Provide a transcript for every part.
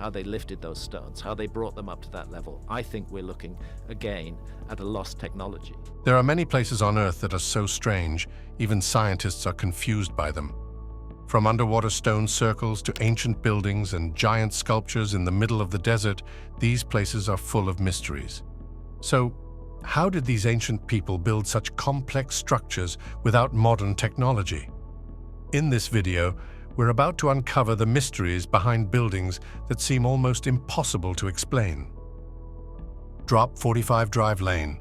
how they lifted those stones, how they brought them up to that level. I think we're looking, again, at a lost technology. There are many places on Earth that are so strange, even scientists are confused by them. From underwater stone circles to ancient buildings and giant sculptures in the middle of the desert, these places are full of mysteries. So, how did these ancient people build such complex structures without modern technology? In this video, we're about to uncover the mysteries behind buildings that seem almost impossible to explain. Drop 45 Drive Lane.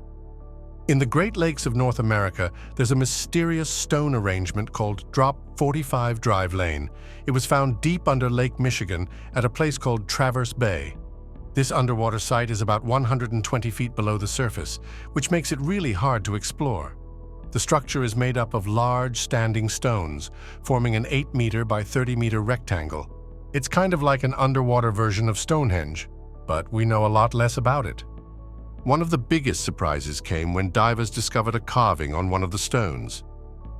In the Great Lakes of North America, there's a mysterious stone arrangement called Drop 45 Drive Lane. It was found deep under Lake Michigan at a place called Traverse Bay. This underwater site is about 120 feet below the surface, which makes it really hard to explore. The structure is made up of large standing stones, forming an 8-meter by 30-meter rectangle. It's kind of like an underwater version of Stonehenge, but we know a lot less about it. One of the biggest surprises came when divers discovered a carving on one of the stones.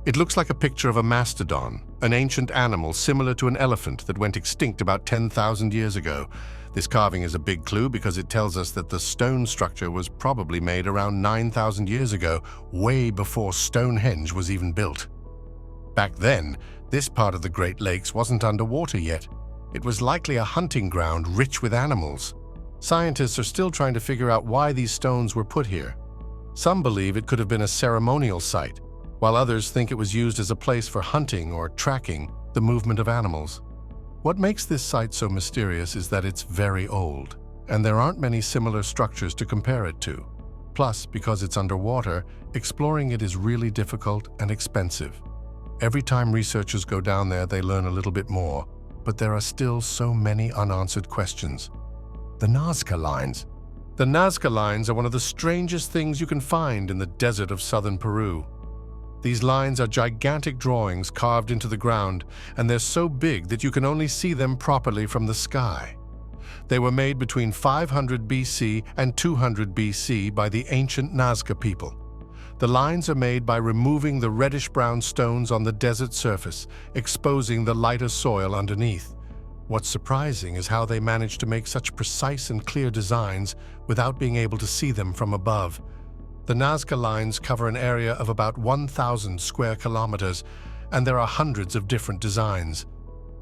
It looks like a picture of a mastodon, an ancient animal similar to an elephant that went extinct about 10,000 years ago. This carving is a big clue because it tells us that the stone structure was probably made around 9,000 years ago, way before Stonehenge was even built. Back then, this part of the Great Lakes wasn't underwater yet. It was likely a hunting ground rich with animals. Scientists are still trying to figure out why these stones were put here. Some believe it could have been a ceremonial site, while others think it was used as a place for hunting or tracking the movement of animals. What makes this site so mysterious is that it's very old, and there aren't many similar structures to compare it to. Plus, because it's underwater, exploring it is really difficult and expensive. Every time researchers go down there, they learn a little bit more, but there are still so many unanswered questions. The Nazca Lines. The Nazca Lines are one of the strangest things you can find in the desert of southern Peru. These lines are gigantic drawings carved into the ground, and they're so big that you can only see them properly from the sky. They were made between 500 BC and 200 BC by the ancient Nazca people. The lines are made by removing the reddish-brown stones on the desert surface, exposing the lighter soil underneath. What's surprising is how they managed to make such precise and clear designs without being able to see them from above. The Nazca Lines cover an area of about 1,000 square kilometers, and there are hundreds of different designs.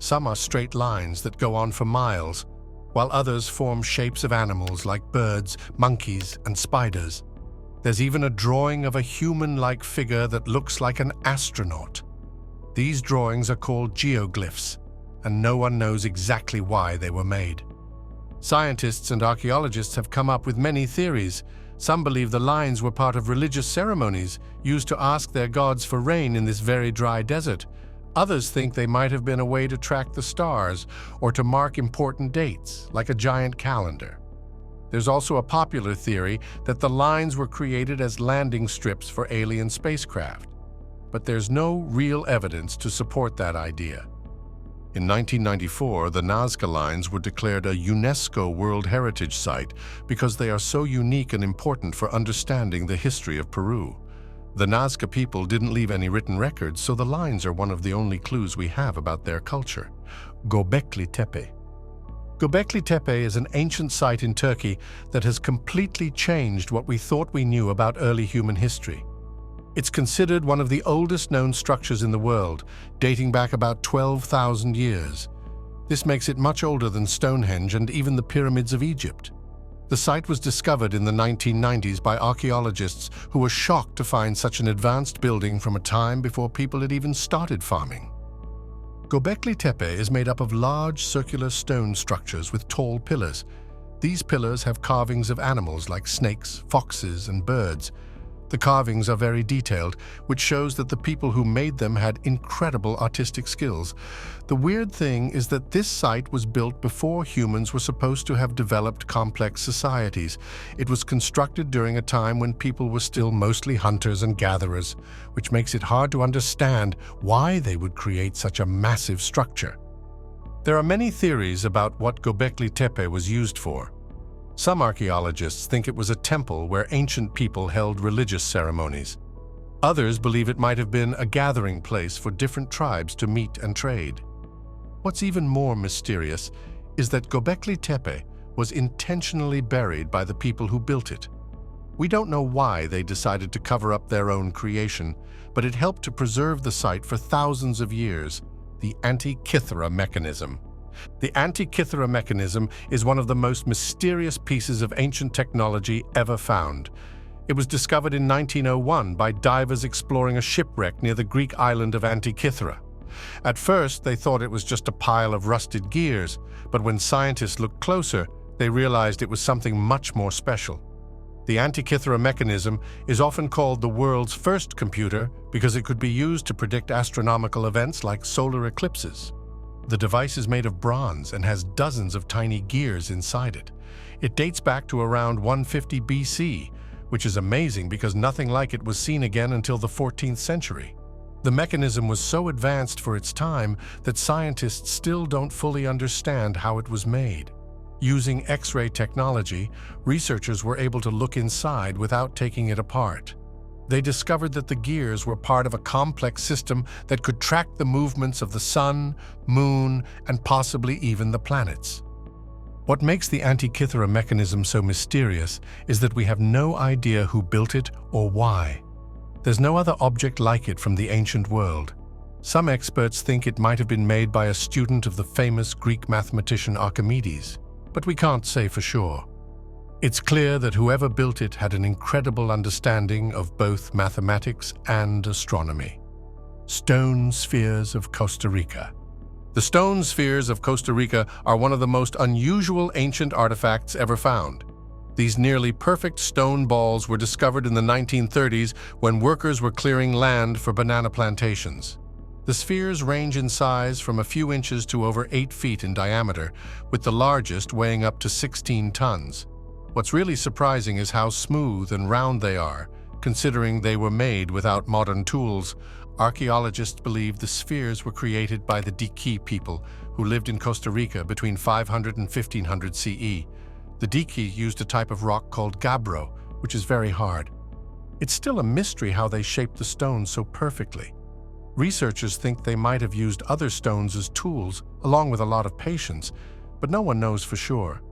Some are straight lines that go on for miles, while others form shapes of animals like birds, monkeys, and spiders. There's even a drawing of a human-like figure that looks like an astronaut. These drawings are called geoglyphs, and no one knows exactly why they were made. Scientists and archaeologists have come up with many theories. Some believe the lines were part of religious ceremonies used to ask their gods for rain in this very dry desert. Others think they might have been a way to track the stars or to mark important dates, like a giant calendar. There's also a popular theory that the lines were created as landing strips for alien spacecraft, but there's no real evidence to support that idea. In 1994, the Nazca Lines were declared a UNESCO World Heritage Site because they are so unique and important for understanding the history of Peru. The Nazca people didn't leave any written records, so the lines are one of the only clues we have about their culture. Göbekli Tepe. Göbekli Tepe is an ancient site in Turkey that has completely changed what we thought we knew about early human history. It's considered one of the oldest known structures in the world, dating back about 12,000 years. This makes it much older than Stonehenge and even the pyramids of Egypt. The site was discovered in the 1990s by archaeologists who were shocked to find such an advanced building from a time before people had even started farming. Göbekli Tepe is made up of large circular stone structures with tall pillars. These pillars have carvings of animals like snakes, foxes, and birds. The carvings are very detailed, which shows that the people who made them had incredible artistic skills. The weird thing is that this site was built before humans were supposed to have developed complex societies. It was constructed during a time when people were still mostly hunters and gatherers, which makes it hard to understand why they would create such a massive structure. There are many theories about what Göbekli Tepe was used for. Some archaeologists think it was a temple where ancient people held religious ceremonies. Others believe it might have been a gathering place for different tribes to meet and trade. What's even more mysterious is that Göbekli Tepe was intentionally buried by the people who built it. We don't know why they decided to cover up their own creation, but it helped to preserve the site for thousands of years, the Antikythera mechanism. The Antikythera mechanism is one of the most mysterious pieces of ancient technology ever found. It was discovered in 1901 by divers exploring a shipwreck near the Greek island of Antikythera. At first, they thought it was just a pile of rusted gears, but when scientists looked closer, they realized it was something much more special. The Antikythera mechanism is often called the world's first computer because it could be used to predict astronomical events like solar eclipses. The device is made of bronze and has dozens of tiny gears inside it. It dates back to around 150 BC, which is amazing because nothing like it was seen again until the 14th century. The mechanism was so advanced for its time that scientists still don't fully understand how it was made. Using X-ray technology, researchers were able to look inside without taking it apart. They discovered that the gears were part of a complex system that could track the movements of the sun, moon, and possibly even the planets. What makes the Antikythera mechanism so mysterious is that we have no idea who built it or why. There's no other object like it from the ancient world. Some experts think it might have been made by a student of the famous Greek mathematician Archimedes, but we can't say for sure. It's clear that whoever built it had an incredible understanding of both mathematics and astronomy. Stone spheres of Costa Rica. The stone spheres of Costa Rica are one of the most unusual ancient artifacts ever found. These nearly perfect stone balls were discovered in the 1930s when workers were clearing land for banana plantations. The spheres range in size from a few inches to over 8 feet in diameter, with the largest weighing up to 16 tons. What's really surprising is how smooth and round they are, considering they were made without modern tools. Archaeologists believe the spheres were created by the Diqui people who lived in Costa Rica between 500 and 1500 CE. The Diqui used a type of rock called gabbro, which is very hard. It's still a mystery how they shaped the stones so perfectly. Researchers think they might have used other stones as tools, along with a lot of patience, but no one knows for sure.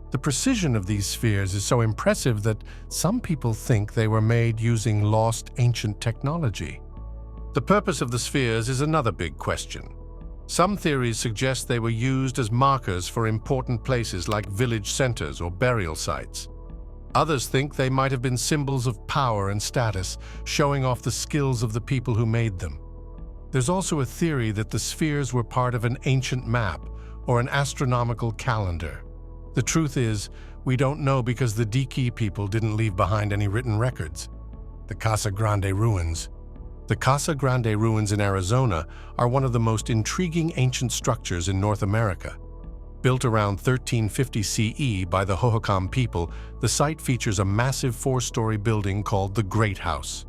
The precision of these spheres is so impressive that some people think they were made using lost ancient technology. The purpose of the spheres is another big question. Some theories suggest they were used as markers for important places like village centers or burial sites. Others think they might have been symbols of power and status, showing off the skills of the people who made them. There's also a theory that the spheres were part of an ancient map or an astronomical calendar. The truth is, we don't know because the Diqui people didn't leave behind any written records. The Casa Grande ruins. The Casa Grande ruins in Arizona are one of the most intriguing ancient structures in North America. Built around 1350 CE by the Hohokam people, the site features a massive 4-story building called the Great House.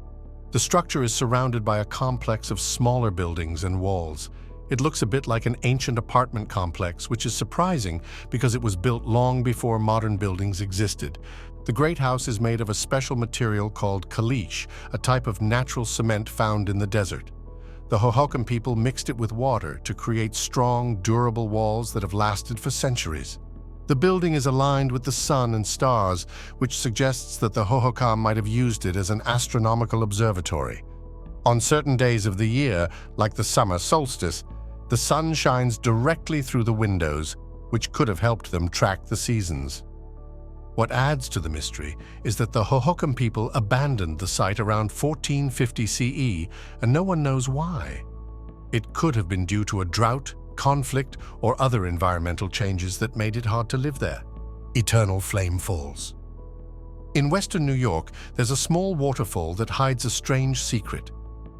The structure is surrounded by a complex of smaller buildings and walls. It looks a bit like an ancient apartment complex, which is surprising because it was built long before modern buildings existed. The Great House is made of a special material called caliche, a type of natural cement found in the desert. The Hohokam people mixed it with water to create strong, durable walls that have lasted for centuries. The building is aligned with the sun and stars, which suggests that the Hohokam might have used it as an astronomical observatory. On certain days of the year, like the summer solstice, the sun shines directly through the windows, which could have helped them track the seasons. What adds to the mystery is that the Hohokam people abandoned the site around 1450 CE, and no one knows why. It could have been due to a drought, conflict, or other environmental changes that made it hard to live there. Eternal Flame Falls. In western New York, there's a small waterfall that hides a strange secret.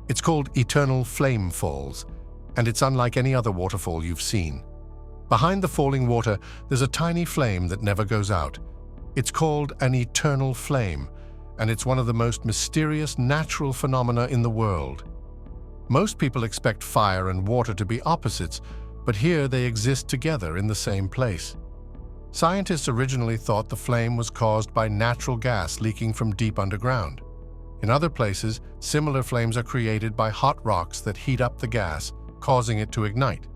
It's called Eternal Flame Falls, and it's unlike any other waterfall you've seen. Behind the falling water, there's a tiny flame that never goes out. It's called an eternal flame, and it's one of the most mysterious natural phenomena in the world. Most people expect fire and water to be opposites, but here they exist together in the same place. Scientists originally thought the flame was caused by natural gas leaking from deep underground. In other places, similar flames are created by hot rocks that heat up the gas, causing it to ignite.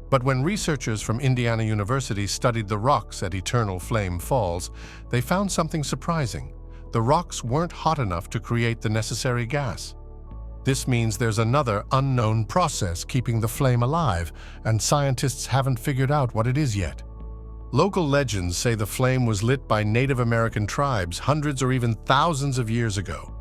But when researchers from Indiana University studied the rocks at Eternal Flame Falls, they found something surprising. The rocks weren't hot enough to create the necessary gas. This means there's another unknown process keeping the flame alive, and scientists haven't figured out what it is yet. Local legends say the flame was lit by Native American tribes hundreds or even thousands of years ago.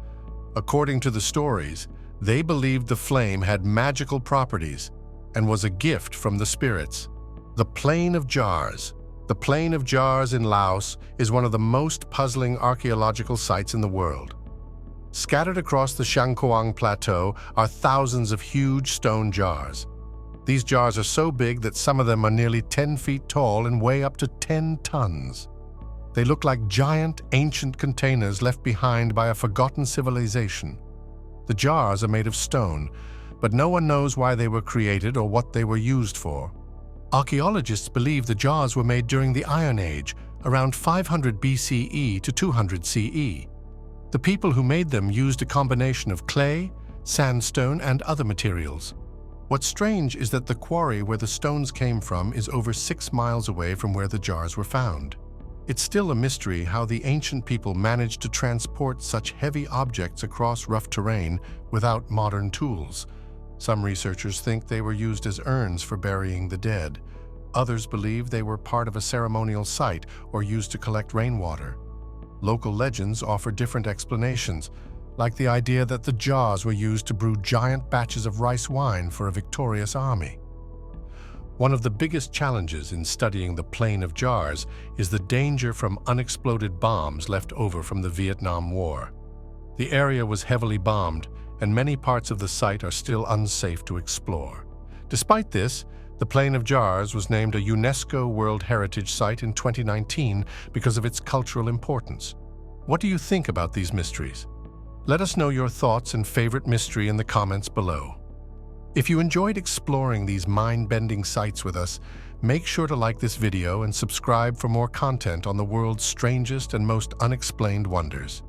According to the stories, they believed the flame had magical properties and was a gift from the spirits. The Plain of Jars. The Plain of Jars in Laos is one of the most puzzling archaeological sites in the world. Scattered across the Shangkoang Plateau are thousands of huge stone jars. These jars are so big that some of them are nearly 10 feet tall and weigh up to 10 tons. They look like giant, ancient containers left behind by a forgotten civilization. The jars are made of stone, but no one knows why they were created or what they were used for. Archaeologists believe the jars were made during the Iron Age, around 500 BCE to 200 CE. The people who made them used a combination of clay, sandstone, and other materials. What's strange is that the quarry where the stones came from is over 6 miles away from where the jars were found. It's still a mystery how the ancient people managed to transport such heavy objects across rough terrain without modern tools. Some researchers think they were used as urns for burying the dead. Others believe they were part of a ceremonial site or used to collect rainwater. Local legends offer different explanations, like the idea that the jars were used to brew giant batches of rice wine for a victorious army. One of the biggest challenges in studying the Plain of Jars is the danger from unexploded bombs left over from the Vietnam War. The area was heavily bombed, and many parts of the site are still unsafe to explore. Despite this, the Plain of Jars was named a UNESCO World Heritage Site in 2019 because of its cultural importance. What do you think about these mysteries? Let us know your thoughts and favorite mystery in the comments below. If you enjoyed exploring these mind-bending sites with us, make sure to like this video and subscribe for more content on the world's strangest and most unexplained wonders.